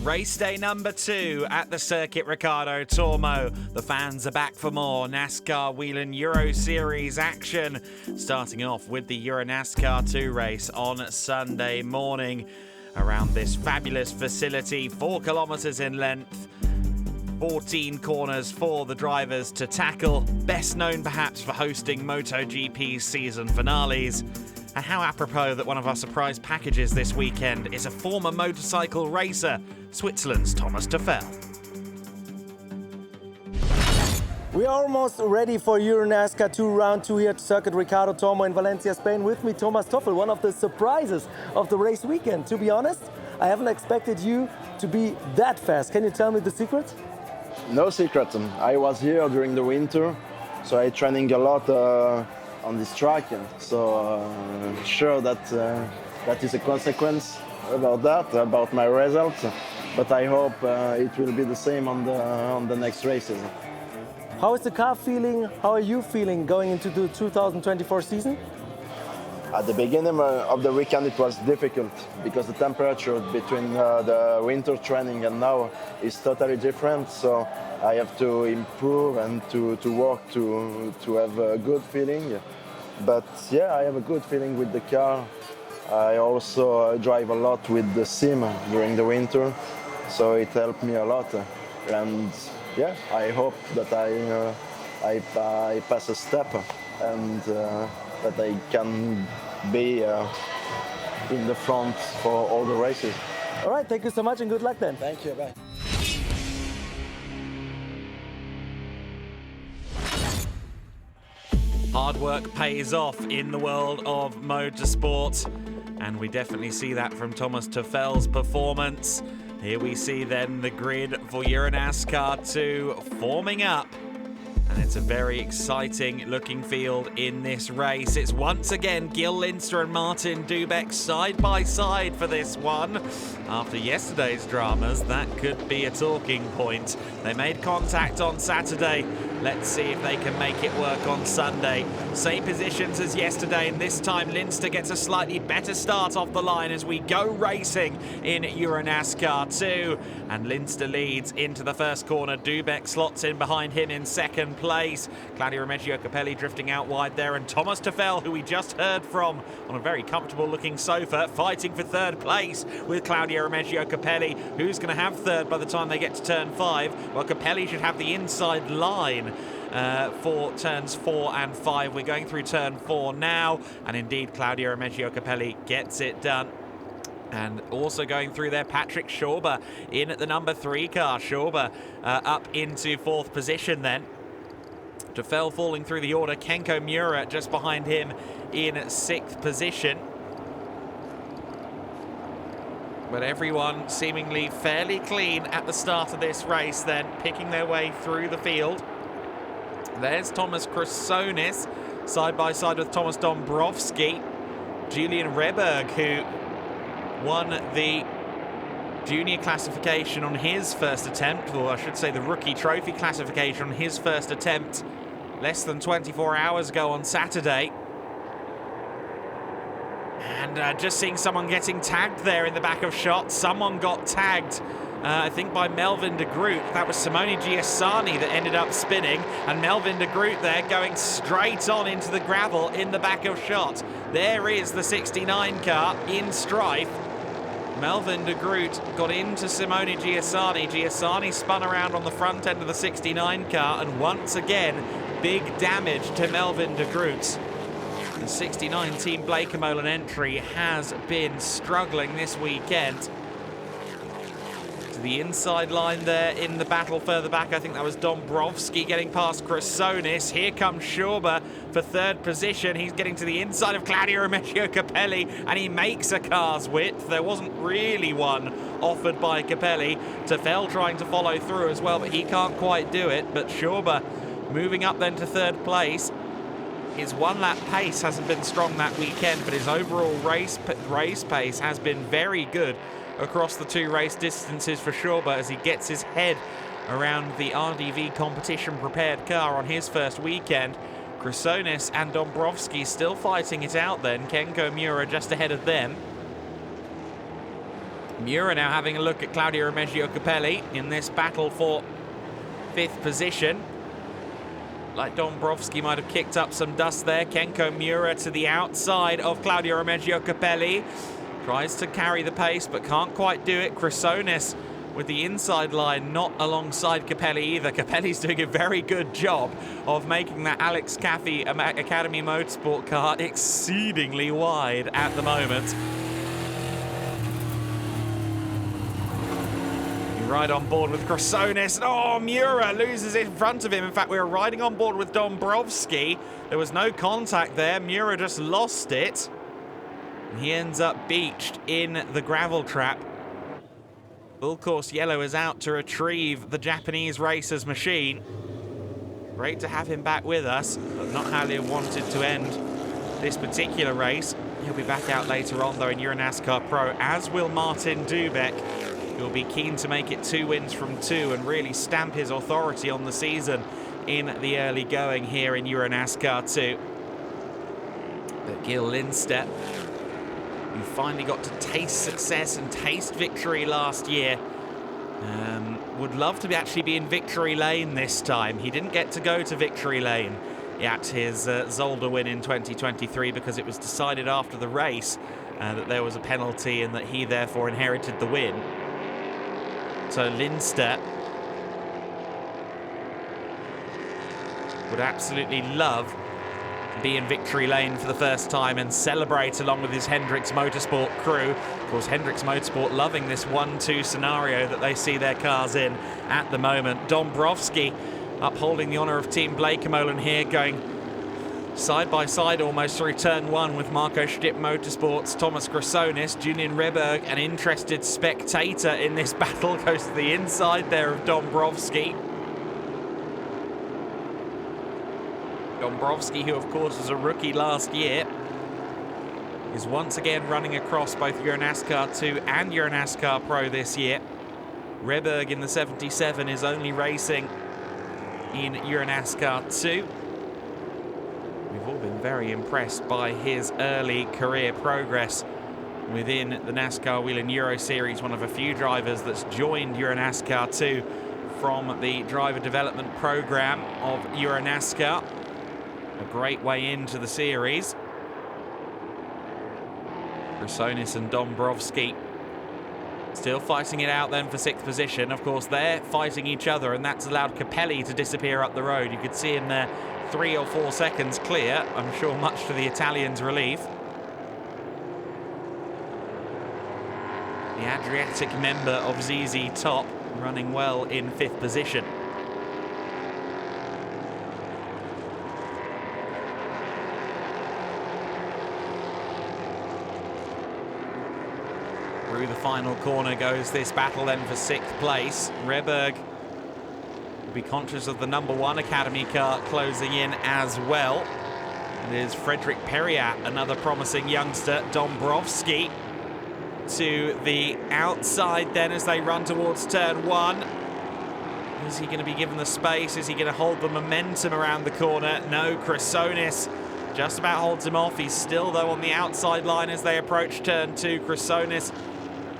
Race day number 2 at the Circuit Ricardo Tormo. The fans are back for more NASCAR Whelen Euro Series action, starting off with the EuroNASCAR 2 race on Sunday morning around this fabulous facility, 4 kilometers in length, 14 corners for the drivers to tackle, best known perhaps for hosting MotoGP's season finales. And how apropos that one of our surprise packages this weekend is a former motorcycle racer, Switzerland's Thomas Tuffel. We are almost ready for EuroNASCAR 2 Round 2 here at Circuit Ricardo Tormo in Valencia, Spain. With me, Thomas Tuffel, one of the surprises of the race weekend. To be honest, I haven't expected you to be that fast. Can you tell me the secret? No secret. I was here during the winter, so I training a lot on this track, so sure that that is a consequence about my results, but I hope it will be the same on the next races. How is the car feeling? How are you feeling going into the 2024 season? At the beginning of the weekend it was difficult because the temperature between the winter training and now is totally different, so I have to improve and to work to have a good feeling. But yeah, I have a good feeling with the car. I also drive a lot with the sim during the winter, so it helped me a lot. And yeah, I hope that I pass a step and that I can be in the front for all the races. All right, thank you so much and good luck then. Thank you, bye. Hard work pays off in the world of motorsport, and we definitely see that from Thomas Tuffel's performance. Here we see then the grid for EuroNASCAR 2 forming up, and it's a very exciting looking field in this race. It's once again Gil Linster and Martin Dubek side by side for this one. After yesterday's dramas, that could be a talking point. They made contact on Saturday. Let's see if they can make it work on Sunday. Same positions as yesterday, and this time Linster gets a slightly better start off the line as we go racing in EuroNASCAR 2. And Linster leads into the first corner. Dubek slots in behind him in second place. Claudio Remeggio Capelli drifting out wide there, and Thomas Tuffel, who we just heard from on a very comfortable looking sofa, fighting for third place with Claudio Remeggio Capelli. Who's going to have third by the time they get to turn 5? Well, Capelli should have the inside line for turns 4 and 5. We're going through turn 4 now, and indeed Claudio Remeggio Capelli gets it done. And also going through there, Patrick Schauber in at the number 3 car. Schauber up into 4th position then. Tuffel falling through the order. Kenko Miura just behind him in 6th position. But everyone seemingly fairly clean at the start of this race then, picking their way through the field. There's Thomas Chrysonis side by side with Thomas Dombrowski. Julian Reberg, who won the junior classification on his first attempt, or I should say the rookie trophy classification on his first attempt less than 24 hours ago on Saturday. And just seeing someone getting tagged there in the back of shot. Someone got tagged, I think by Melvin de Groot. That was Simone Giussani that ended up spinning. And Melvin de Groot there going straight on into the gravel in the back of shot. There is the 69 car in strife. Melvin de Groot got into Simone Giussani. Giussani spun around on the front end of the 69 car. And once again, big damage to Melvin de Groot. The 69 Team Blake-Molen entry has been struggling this weekend. To the inside line there in the battle further back, I think that was Dombrowski getting past Chrysonis. Here comes Schauber for 3rd position. He's getting to the inside of Claudio Remeggio Capelli, and he makes a car's width. There wasn't really one offered by Capelli. Tuffel trying to follow through as well, but he can't quite do it. But Schauber moving up then to 3rd place. His one-lap pace hasn't been strong that weekend, but his overall race pace has been very good across the 2 race distances for Schauber as he gets his head around the RDV competition prepared car on his first weekend. Chrysonis and Dombrowski still fighting it out then. Kenko Miura just ahead of them. Miura now having a look at Claudio Remeggio Capelli in this battle for 5th position. Like Dombrovski might have kicked up some dust there. Kenko Miura to the outside of Claudio Remeggio Capelli. Tries to carry the pace, but can't quite do it. Chrysonis with the inside line, not alongside Capelli either. Capelli's doing a very good job of making that Alex Caffey Academy Motorsport car exceedingly wide at the moment. Right on board with Chrysonis. Oh, Miura loses it in front of him. In fact, we were riding on board with Dombrovski. There was no contact there. Miura just lost it. He ends up beached in the gravel trap. Full course yellow is out to retrieve the Japanese racer's machine. Great to have him back with us, but not how they wanted to end this particular race. He'll be back out later on, though, in EuroNASCAR Pro, as will Martin Dubek. He'll be keen to make it 2 wins from 2 and really stamp his authority on the season in the early going here in EuroNASCAR 2. But Gil Lindstedt, who finally got to taste success and taste victory last year, would love to actually be in victory lane this time. He didn't get to go to victory lane at his Zolder win in 2023 because it was decided after the race that there was a penalty and that he therefore inherited the win. So Lindstedt would absolutely love to be in victory lane for the first time and celebrate along with his Hendricks Motorsport crew. Of course, Hendricks Motorsport loving this 1-2 scenario that they see their cars in at the moment. Dombrovski upholding the honour of Team Blakemolin here, going side by side almost through turn 1 with Marco Stipp Motorsports, Thomas Chrysonis. Julian Reberg, an interested spectator in this battle, goes to the inside there of Dombrovski. Dombrovski, who of course was a rookie last year, is once again running across both EuroNASCAR 2 and EuroNASCAR Pro this year. Reberg in the 77 is only racing in EuroNASCAR 2. We've all been very impressed by his early career progress within the NASCAR Wheel and Euro Series, one of a few drivers that's joined EuroNASCAR 2 from the driver development program of EuroNASCAR. A great way into the series. Chrysonis and Dombrovski still fighting it out then for 6th position. Of course, they're fighting each other, and that's allowed Capelli to disappear up the road. You could see him there 3 or 4 seconds clear, I'm sure much to the Italians' relief. The Adriatic member of ZZ Top running well in 5th position. Through the final corner goes this battle then for 6th place. Reberg will be conscious of the number 1 Academy car closing in as well. It is Frederick Perriat, another promising youngster. Dombrovski to the outside then as they run towards turn 1. Is he going to be given the space? Is he going to hold the momentum around the corner? No, Chrysonis just about holds him off. He's still, though, on the outside line as they approach turn 2. Chrysonis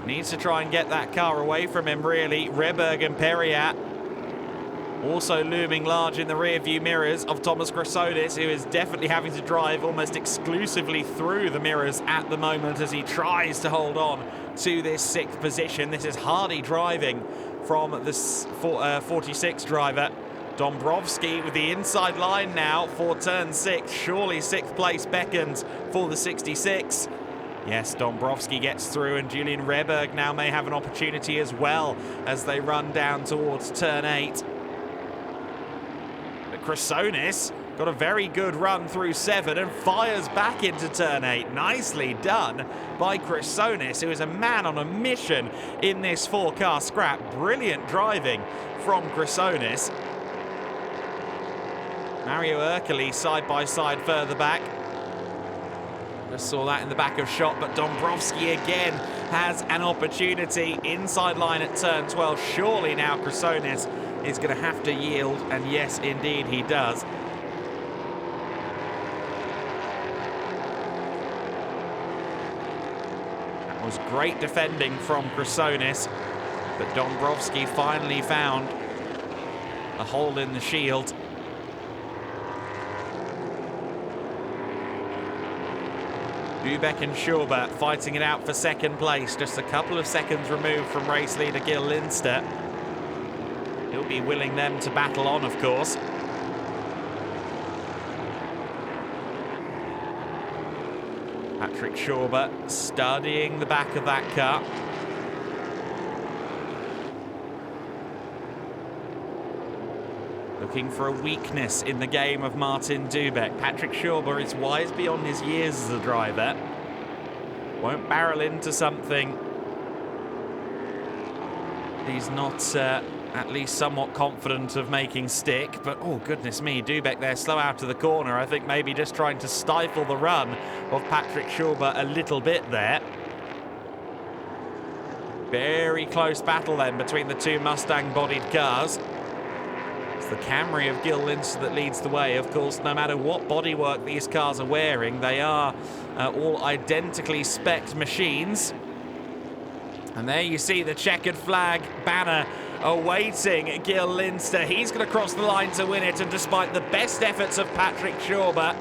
needs to try and get that car away from him, really. Reberg and Perriat also looming large in the rear-view mirrors of Thomas Chrysonis, who is definitely having to drive almost exclusively through the mirrors at the moment as he tries to hold on to this 6th position. This is hardy driving from this 46 driver. Dombrovski with the inside line now for turn 6. Surely 6th place beckons for the 66. Yes, Dombrovski gets through, and Julian Reberg now may have an opportunity as well as they run down towards turn 8. But Chrysonis got a very good run through 7 and fires back into turn 8. Nicely done by Chrysonis, who is a man on a mission in this 4-car scrap. Brilliant driving from Chrysonis. Mario Ercoli side by side further back. Just saw that in the back of shot, but Dombrovski again has an opportunity inside line at turn 12. Surely now Chrysonis is going to have to yield, and yes, indeed he does. Was great defending from Chrysonis, but Dombrowski finally found a hole in the shield. Dubek and Schauber fighting it out for second place, just a couple of seconds removed from race leader Gil Linster. He'll be willing them to battle on, of course. Patrick Schauber studying the back of that car. Looking for a weakness in the game of Martin Dubek. Patrick Schauber is wise beyond his years as a driver. Won't barrel into something he's not at least somewhat confident of making stick. But oh goodness me, Dubek there slow out of the corner. I think maybe just trying to stifle the run of Patrick Schauber a little bit there. Very close battle then between the two Mustang-bodied cars. It's the Camry of Gil Linster that leads the way. Of course, no matter what bodywork these cars are wearing, they are all identically spec'd machines. And there you see the checkered flag banner awaiting Gil Linster. He's going to cross the line to win it, and despite the best efforts of Patrick Schauber,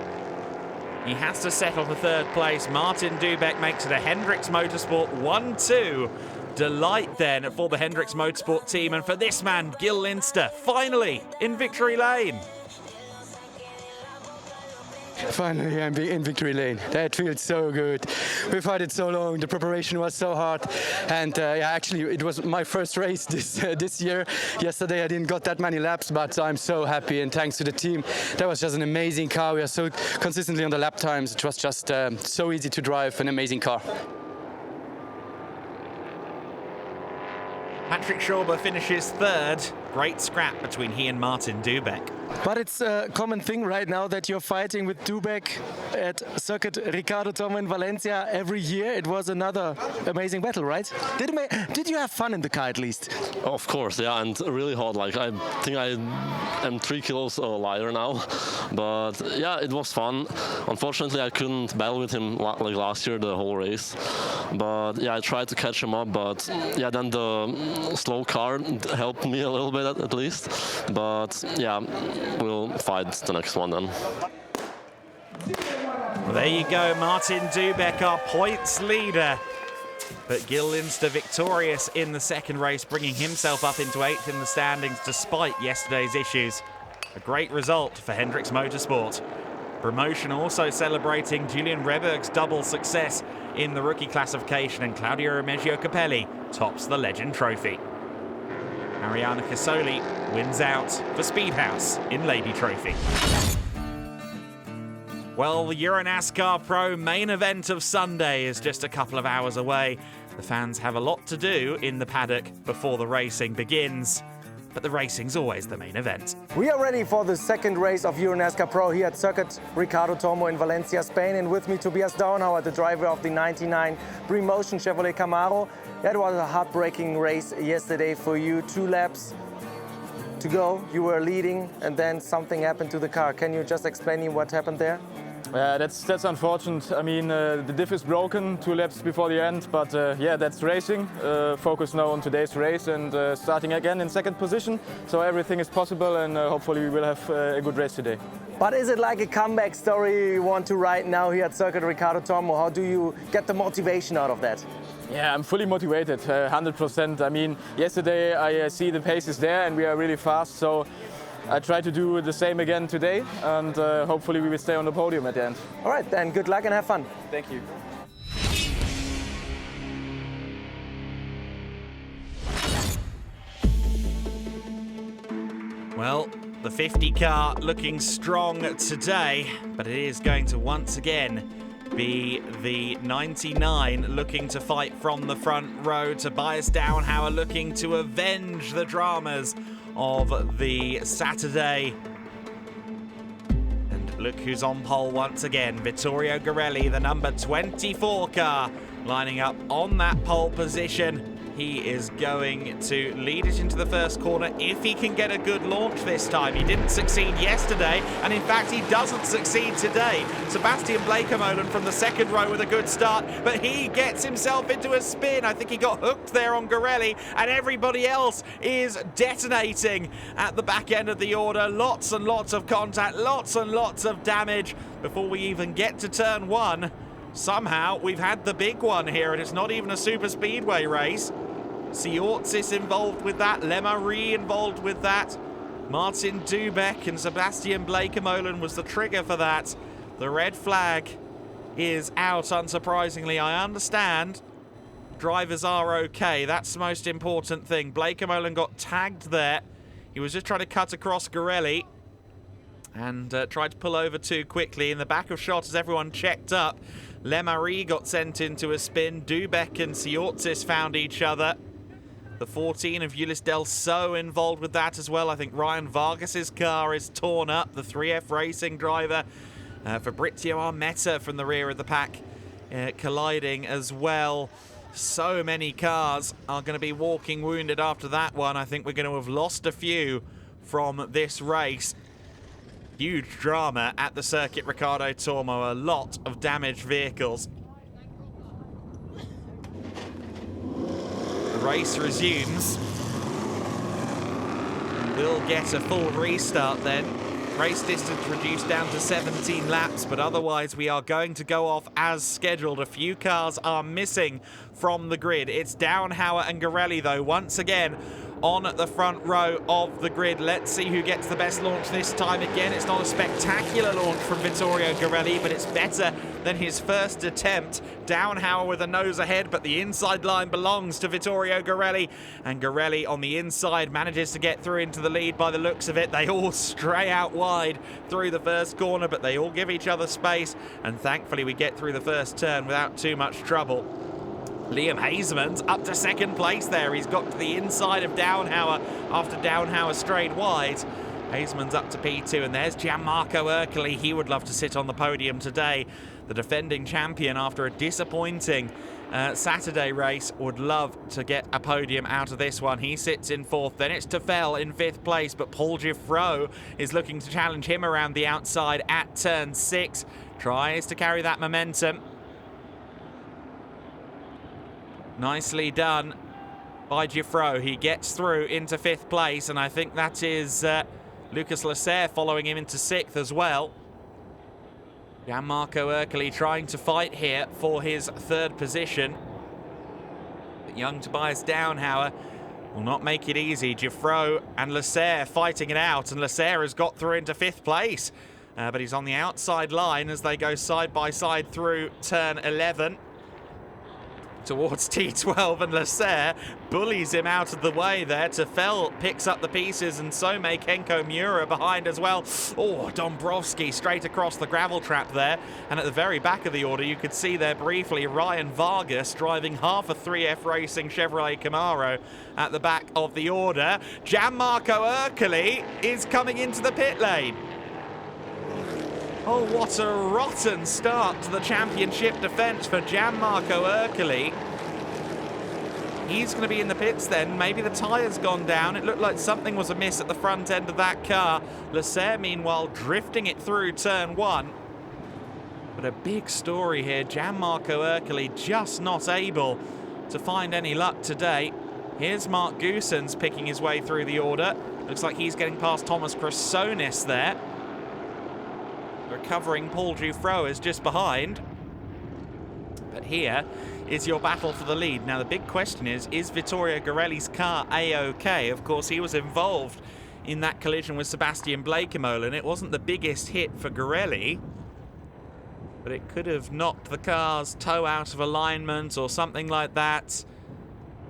he has to settle for third place. Martin Dubek makes it a Hendricks Motorsport 1-2. Delight then for the Hendricks Motorsport team, and for this man, Gil Linster, finally in victory lane. Finally, I'm in victory lane. That feels so good. We fought it so long. The preparation was so hard, and yeah, actually, it was my first race this year. Yesterday, I didn't got that many laps, but I'm so happy, and thanks to the team. That was just an amazing car. We are so consistently on the lap times. It was just so easy to drive, an amazing car. Patrick Schauber finishes third. Great scrap between he and Martin Dubek. But it's a common thing right now that you're fighting with Dubek at Circuit Ricardo Tormo in Valencia every year. It was another amazing battle, right? Did you have fun in the car at least? Of course, yeah, and really hot. Like, I think I am 3 kilos lighter now, but yeah, it was fun. Unfortunately, I couldn't battle with him like last year the whole race, but yeah, I tried to catch him up, but yeah, then the slow car helped me a little bit at least, but yeah, we'll fight the next one then. Well, there you go, Martin Dubek, our points leader. But Gil Linster victorious in the second race, bringing himself up into 8th in the standings despite yesterday's issues. A great result for Hendricks Motorsport. Promotion also celebrating Julian Reberg's double success in the rookie classification, and Claudio Remeggio Capelli tops the Legend Trophy. Ariana Casoli wins out for Speedhouse in Lady Trophy. Well, the EuroNASCAR Pro main event of Sunday is just a couple of hours away. The fans have a lot to do in the paddock before the racing begins, but the racing's always the main event. We are ready for the second race of EuroNASCAR Pro here at Circuit Ricardo Tormo in Valencia, Spain. And with me, Tobias Daunauer, the driver of the 99 Pre-Motion Chevrolet Camaro. That was a heartbreaking race yesterday for you. 2 laps to go, you were leading, and then something happened to the car. Can you just explain me what happened there? Yeah, that's unfortunate. I mean, the diff is broken 2 laps before the end, but yeah, that's racing. Focus now on today's race and starting again in second position. So everything is possible, and hopefully we will have a good race today. But is it like a comeback story you want to write now here at Circuit Ricardo Tormo? How do you get the motivation out of that? Yeah, I'm fully motivated, 100%. I mean, yesterday I see the pace is there and we are really fast, so I try to do the same again today, and hopefully we will stay on the podium at the end. All right, then good luck and have fun. Thank you. Well, the 50 car looking strong today, but it is going to once again be the 99 looking to fight from the front row. Tobias Daunauer looking to avenge the dramas of the Saturday. And look who's on pole once again. Vittorio Garelli, the number 24 car, lining up on that pole position. He is going to lead it into the first corner if he can get a good launch this time. He didn't succeed yesterday, and in fact he doesn't succeed today. Sebastian Bleekemolen from the second row with a good start, but he gets himself into a spin. I think he got hooked there on Garelli, and everybody else is detonating at the back end of the order. Lots and lots of contact, lots and lots of damage before we even get to turn one. Somehow we've had the big one here, and it's not even a super speedway race. Siortsis involved with that, Lemarie involved with that. Martin Dubeck and Sebastian Bleekemolen was the trigger for that. The red flag is out, unsurprisingly. I understand drivers are okay. That's the most important thing. Bleekemolen got tagged there. He was just trying to cut across Garelli and tried to pull over too quickly. In the back of shot as everyone checked up, Lemarie got sent into a spin. Dubeck and Siortsis found each other. The 14 of Ulysse Del So involved with that as well. I think Ryan Vargas's car is torn up. The 3F Racing driver, Fabrizio Armetta from the rear of the pack, colliding as well. So many cars are going to be walking wounded after that one. I think we're going to have lost a few from this race. Huge drama at the Circuit Ricardo Tormo. A lot of damaged vehicles. The race resumes. We'll get a full restart then. Race distance reduced down to 17 laps, but otherwise we are going to go off as scheduled. A few cars are missing from the grid. It's Downhauer and Garelli, though, once again on the front row of the grid. Let's see who gets the best launch this time. Again, it's not a spectacular launch from Vittorio Garelli, but it's better than his first attempt. Downhauer with a nose ahead, but the inside line belongs to Vittorio Garelli, and Garelli on the inside manages to get through into the lead by the looks of it. They all stray out wide through the first corner, but they all give each other space, and thankfully we get through the first turn without too much trouble. Liam Hazeman's up to second place there. He's got to the inside of Downhauer after Downhauer strayed wide. Hazeman's up to P2, and there's Gianmarco Ercoli. He would love to sit on the podium today. The defending champion after a disappointing Saturday race would love to get a podium out of this one. He sits in fourth. Then it's Tefel in fifth place, but Paul Giffreau is looking to challenge him around the outside at turn 6. Tries to carry that momentum. Nicely done by Giffreau. He gets through into fifth place, and I think that is Lucas Lasserre following him into sixth as well. Gianmarco Ercoli trying to fight here for his third position. But young Tobias Downhauer will not make it easy. Giffreau and Lasserre fighting it out, and Lasserre has got through into fifth place. But he's on the outside line as they go side by side through turn 11. Towards T12, and Lasserre bullies him out of the way there. Tefel picks up the pieces, and so may Kenko Miura behind as well. Oh, Dombrowski straight across the gravel trap there. And at the very back of the order, you could see there briefly Ryan Vargas driving half a 3F Racing Chevrolet Camaro at the back of the order. Gianmarco Ercoli is coming into the pit lane. Oh, what a rotten start to the championship defence for Gianmarco Ercoli. He's going to be in the pits then. Maybe the tyre's gone down. It looked like something was amiss at the front end of that car. Lasserre, meanwhile, drifting it through turn 1. But a big story here. Gianmarco Ercoli just not able to find any luck today. Here's Mark Goossens picking his way through the order. Looks like he's getting past Thomas Chrysonis there. Recovering Paul Giffreau is just behind. But here is your battle for the lead. Now the big question is Vittorio Garelli's car A-OK? Of course, he was involved in that collision with Sebastian Bleekemolen. It wasn't the biggest hit for Garelli, but it could have knocked the car's toe out of alignment or something like that.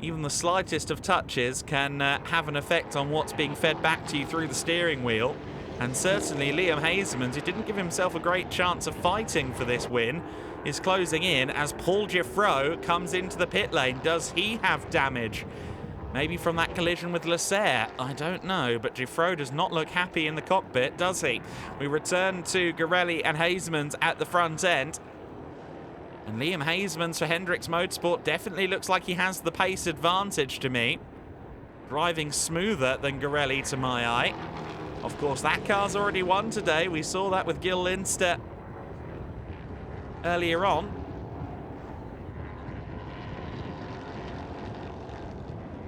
Even the slightest of touches can have an effect on what's being fed back to you through the steering wheel. And certainly Liam Hazeman, who didn't give himself a great chance of fighting for this win, is closing in as Paul Giffreau comes into the pit lane. Does he have damage? Maybe from that collision with Lasserre? I don't know, but Giffreau does not look happy in the cockpit, does he? We return to Garelli and Hazeman's at the front end. And Liam Hasemans for Hendricks Motorsport definitely looks like he has the pace advantage to me. Driving smoother than Garelli to my eye. Of course, that car's already won today. We saw that with Gil Linster earlier on.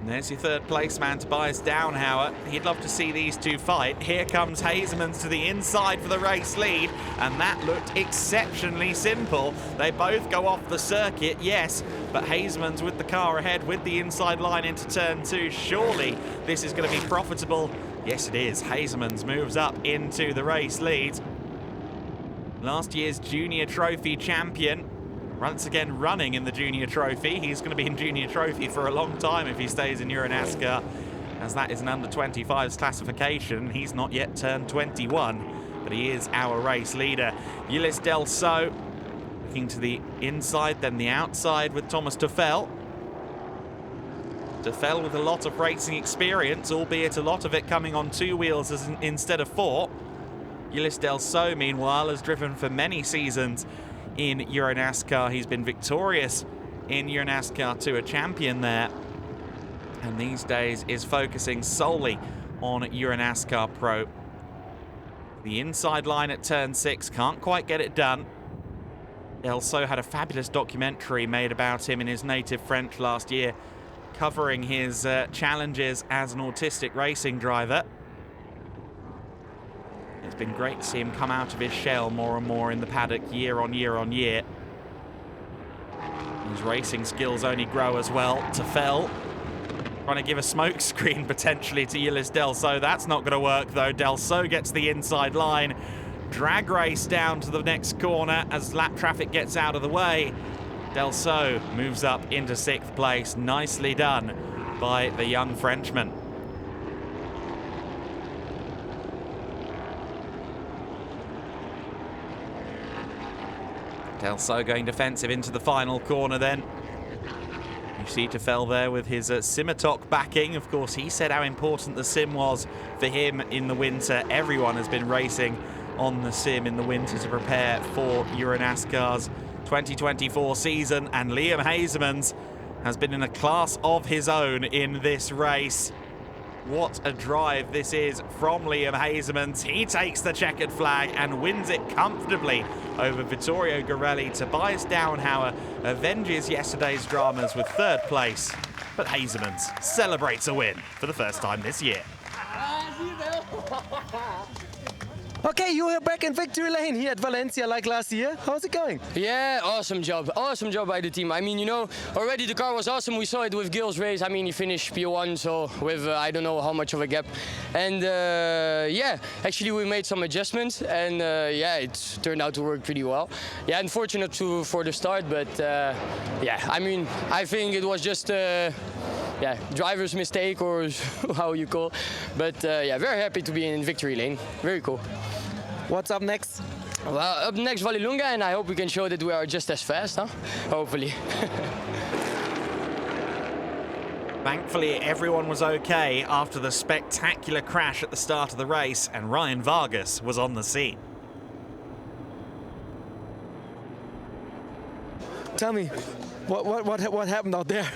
And there's your third place man, Tobias Downhauer. He'd love to see these two fight. Here comes Hasemans to the inside for the race lead, and that looked exceptionally simple. They both go off the circuit, yes, but Hasemans with the car ahead with the inside line into turn 2. Surely this is going to be profitable. Yes, it is. Hasemans moves up into the race lead. Last year's Junior Trophy champion. Once again running in the Junior Trophy. He's going to be in Junior Trophy for a long time if he stays in EuroNASCAR, as that is an under-25s classification. He's not yet turned 21, but he is our race leader. Ulysse Delso looking to the inside, then the outside with Thomas Tuffel. Tuffel with a lot of racing experience, albeit a lot of it coming on 2 wheels instead of 4. Ulysse Delso, meanwhile, has driven for many seasons in EuroNASCAR. He's been victorious in EuroNASCAR 2, a champion there, and these days is focusing solely on EuroNASCAR Pro. The inside line at turn 6, can't quite get it done. Delso had a fabulous documentary made about him in his native French last year, covering his challenges as an autistic racing driver. It's been great to see him come out of his shell more and more in the paddock year on year on year. His racing skills only grow as well. Tuffel trying to give a smoke screen potentially to Ulysse Delso. That's not going to work though. Delso gets the inside line. Drag race down to the next corner as lap traffic gets out of the way. Delso moves up into 6th place. Nicely done by the young Frenchman. Delso going defensive into the final corner then. You see Tuffel there with his Simotok backing. Of course, he said how important the sim was for him in the winter. Everyone has been racing on the sim in the winter to prepare for EuroNASCAR's 2024 season, and Liam Hasemans has been in a class of his own in this race. What a drive this is from Liam Hasemans. He takes the checkered flag and wins it comfortably over Vittorio Garelli. Tobias Downhauer avenges yesterday's dramas with 3rd place, but Hasemans celebrates a win for the first time this year. Okay, you are back in victory lane here at Valencia like last year. How's it going? Yeah, awesome job by the team. I mean, you know, already the car was awesome. We saw it with Gil's race. I mean, he finished P1, so with I don't know how much of a gap. And yeah, actually we made some adjustments, and yeah, it turned out to work pretty well. Yeah, unfortunate for the start, but yeah, I mean, I think it was just yeah, driver's mistake or how you call. But yeah, very happy to be in victory lane. Very cool. What's up next? Well, up next Vallelunga, and I hope we can show that we are just as fast, huh? Hopefully. Thankfully, everyone was okay after the spectacular crash at the start of the race, and Ryan Vargas was on the scene. Tell me, what happened out there?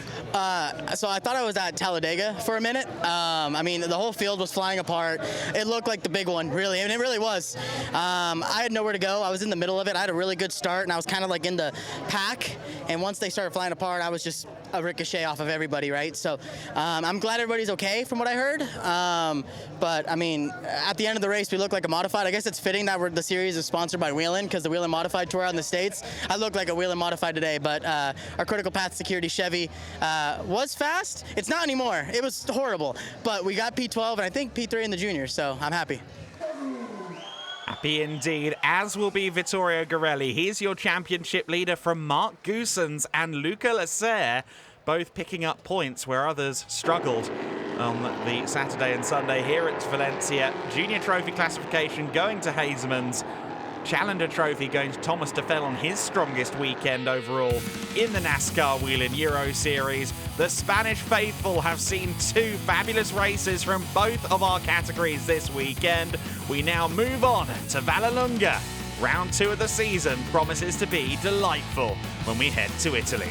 So I thought I was at Talladega for a minute. I mean, the whole field was flying apart. It looked like the big one, really, and it really was. I had nowhere to go. I was in the middle of it. I had a really good start, and I was kind of like in the pack. And once they started flying apart, I was just a ricochet off of everybody, right? So I'm glad everybody's okay from what I heard. But I mean, at the end of the race, we looked like a modified. I guess it's fitting that the series is sponsored by Whelen, because the Whelen Modified Tour out in the States. I look like a Whelen Modified today, but our critical path security Chevy was fast. It's not anymore. It was horrible. But we got P12 and I think P3 in the juniors, so I'm happy. Happy indeed, as will be Vittorio Garelli. He's your championship leader from Mark Goossens and Luca Lasser, both picking up points where others struggled on the Saturday and Sunday here at Valencia. Junior Trophy classification going to Hasemans. Challenger Trophy going to Thomas Tuffel on his strongest weekend overall in the NASCAR Wheel in Euro Series. The Spanish faithful have seen 2 fabulous races from both of our categories this weekend. We now move on to Vallelunga Round 2 of the season promises to be delightful when we head to Italy.